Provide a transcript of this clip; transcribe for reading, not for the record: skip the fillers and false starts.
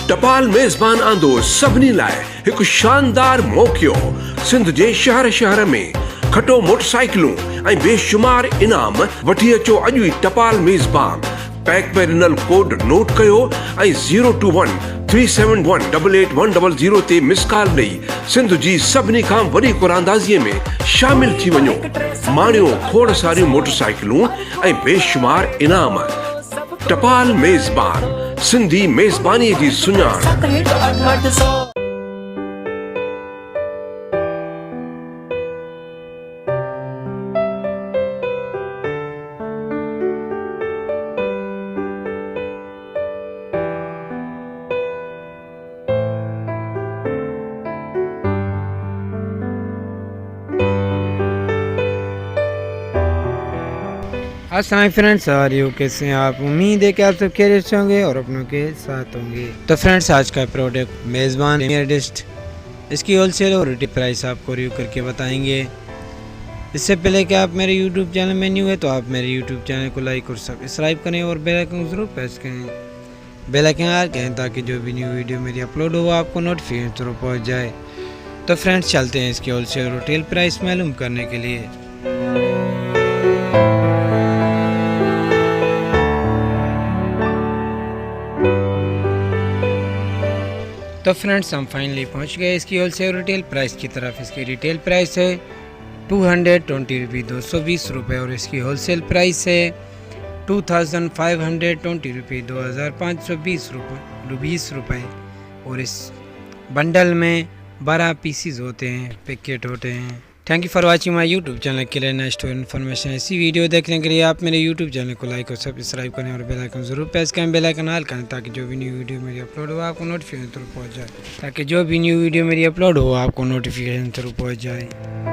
टपाल मेज़बान आंदो सभिनी लाइ हिकु शानदार मौक़ियो। सिंध जे शहर शहर में खटो मोटरसाइकिलूं ऐं बेशुमार इनाम वठी अचो अॼु ई टपाल मेज़बान। पैक में ॾिनल कोड नोट कयो ऐं 021-371-88100 ते मिस कॉल ॾेई सिंध जी सभिनी खां वॾी कुरांदाज़ीअ में शामिल थी वञो। माणियो खोड़ सारियूं मोटरसाइकिलूं ऐं बेशुमार इनाम। टपाल मेज़बान, सिंधी मेज़बानीअ जी सुञाण। अस्सलाम फ्रेंड्स, और यू कैसे हैं आप? उम्मीद है कि आप सब खैरियत से होंगे और अपनों के साथ होंगे। तो फ्रेंड्स, आज का प्रोडक्ट मेज़बान प्रीमियर डिस्ट, इसकी होलसेल और रिटेल प्राइस आपको रिव्यू करके बताएंगे। इससे पहले कि आप मेरे यूट्यूब चैनल में न्यू है तो आप मेरे यूट्यूब चैनल को लाइक और सब्सक्राइब करें और बेल आइकन ज़रूर प्रेस करें, बेल आइकन ऑल करें ताकि जो भी न्यू वीडियो मेरी अपलोड हो आपको नोटिफिकेशन जरूर पहुँच जाए। तो फ्रेंड्स, चलते हैं इसकी होलसेल और रिटेल प्राइस मालूम करने के लिए। तो फ्रेंड्स, हम फाइनली पहुंच गए इसकी होलसेल रिटेल प्राइस की तरफ। इसकी रिटेल प्राइस है 220 रुपये 220 रुपये और इसकी होलसेल प्राइस है 2520 रुपये 2520 रुपये। और इस बंडल में 12 पीसीज होते हैं, पैकेट होते हैं। Thank you for watching my YouTube channel. के लिए नेक्स्ट इन्फॉर्मेशन ऐसी वीडियो देखने के लिए आप मेरे यूट्यूब चैनल को लाइक और सब्सक्राइब करें और बेल आइकन जरूर प्रेस करें, बेल आइकन ऑल करें ताकि जो भी न्यू वीडियो मेरी अपलोड हो आपको नोटिफिकेशन जरूर पहुँच जाए।